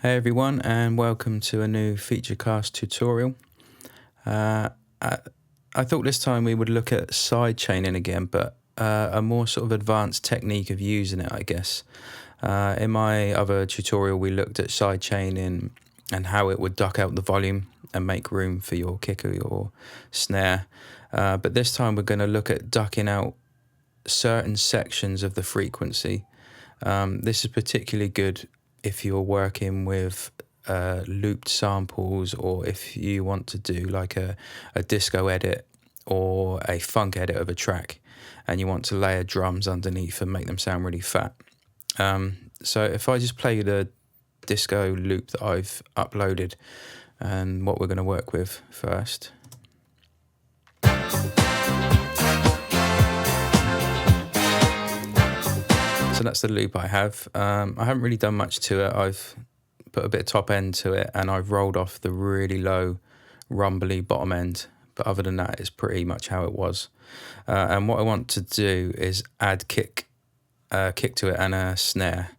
Hey everyone, and welcome to a new FeatureCast tutorial. I thought this time we would look at sidechaining again, but a more sort of advanced technique of using it, I guess. In my other tutorial, we looked at sidechaining and how it would duck out the volume and make room for your kick or your snare. But this time we're going to look at ducking out certain sections of the frequency. This is particularly good if you're working with looped samples, or if you want to do like a disco edit or a funk edit of a track and you want to layer drums underneath and make them sound really fat. So if I just play the disco loop that I've uploaded and what we're going to work with first. So that's the loop I have. I haven't really done much to it. I've put a bit of top end to it and I've rolled off the really low rumbly bottom end. But other than that, it's pretty much how it was. And what I want to do is add kick to it and a snare.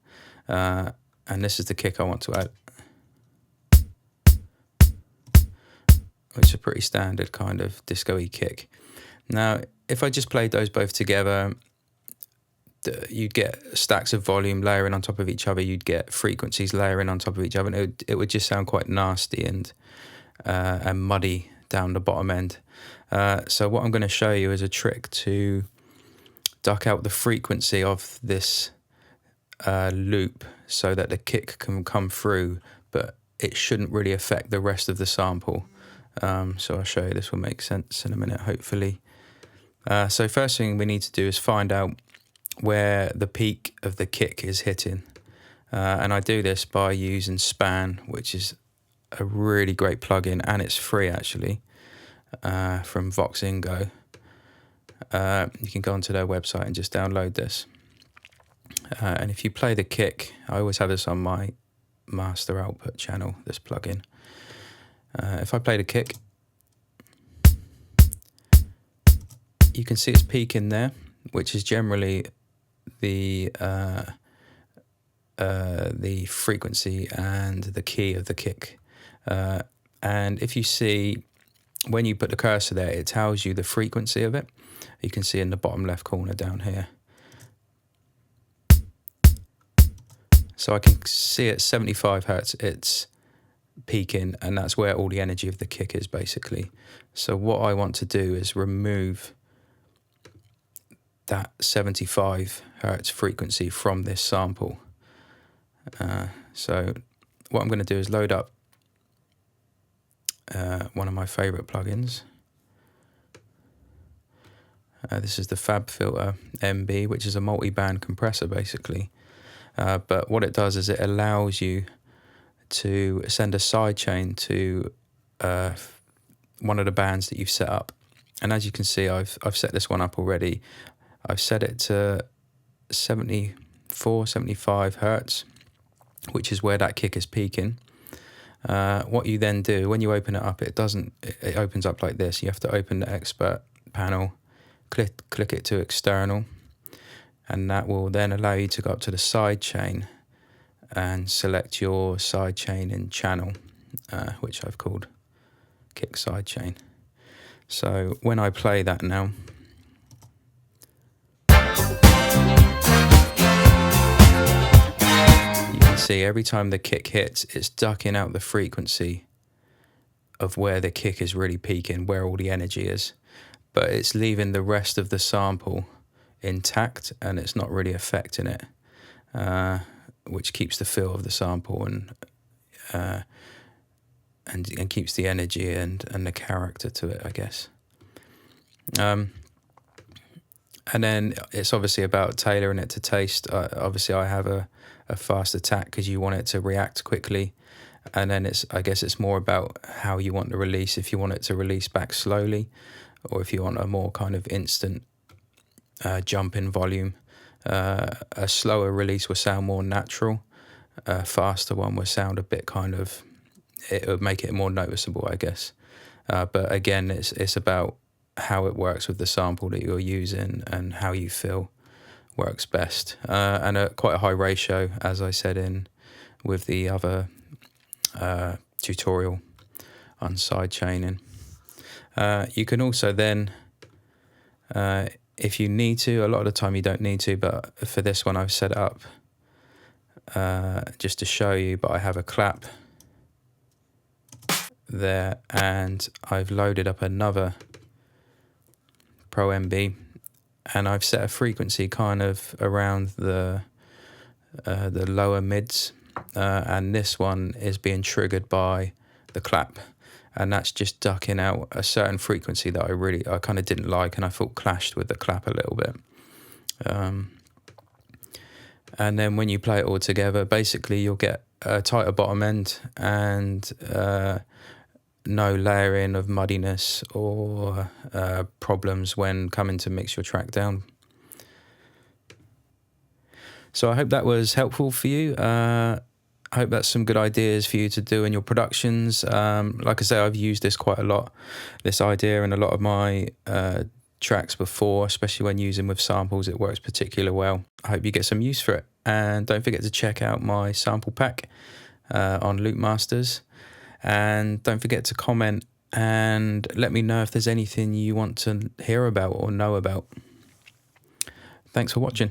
And this is the kick I want to add, which is a pretty standard kind of disco-y kick. Now, if I just played those both together, you'd get stacks of volume layering on top of each other. You'd get frequencies layering on top of each other, and it would just sound quite nasty and muddy down the bottom end. So what I'm going to show you is a trick to duck out the frequency of this loop so that the kick can come through, but it shouldn't really affect the rest of the sample. So I'll show you. This will make sense in a minute, hopefully. So first thing we need to do is find out where the peak of the kick is hitting. And I do this by using Span, which is a really great plugin, and it's free actually, from Voxingo. You can go onto their website and just download this. And if you play the kick, I always have this on my master output channel, this plugin. If I play the kick, you can see it's peaking there, which is generally the frequency and the key of the kick. And if you see, when you put the cursor there, it tells you the frequency of it. You can see in the bottom left corner down here. So I can see at 75 hertz it's peaking, and that's where all the energy of the kick is basically. So what I want to do is remove that 75 hertz frequency from this sample. So what I'm going to do is load up one of my favorite plugins. This is the FabFilter MB, which is a multi-band compressor basically. But what it does is it allows you to send a sidechain to one of the bands that you've set up. And as you can see, I've set this one up already. I've set it to 74, 75 hertz, which is where that kick is peaking. What you then do, when you open it up, it opens up like this. You have to open the expert panel, click it to external, and that will then allow you to go up to the sidechain and select your sidechain in channel, which I've called kick sidechain. So when I play that now, see every time the kick hits, it's ducking out the frequency of where the kick is really peaking, where all the energy is, but it's leaving the rest of the sample intact and it's not really affecting it, which keeps the feel of the sample and keeps the energy and the character to it, I guess. And then it's obviously about tailoring it to taste. Obviously I have a fast attack because you want it to react quickly, and then I guess it's more about how you want the release. If you want it to release back slowly, or if you want a more kind of instant jump in volume. A slower release will sound more natural. A faster one will sound a bit kind of, it would make it more noticeable, I guess. But again, it's about how it works with the sample that you're using and how you feel works best. And quite a high ratio, as I said with the other tutorial on sidechaining. You can also then, if you need to, a lot of the time you don't need to, but for this one I've set it up just to show you, but I have a clap there, and I've loaded up another Pro MB, and I've set a frequency kind of around the lower mids, and this one is being triggered by the clap, and that's just ducking out a certain frequency that I kind of didn't like, and I thought clashed with the clap a little bit. And then when you play it all together, basically you'll get a tighter bottom end and no layering of muddiness or problems when coming to mix your track down. So I hope that was helpful for you. I hope that's some good ideas for you to do in your productions. Like I say, I've used this quite a lot, this idea, in a lot of my tracks before, especially when using with samples. It works particularly well. I hope you get some use for it. And don't forget to check out my sample pack on Loop Masters. And don't forget to comment and let me know if there's anything you want to hear about or know about. Thanks for watching.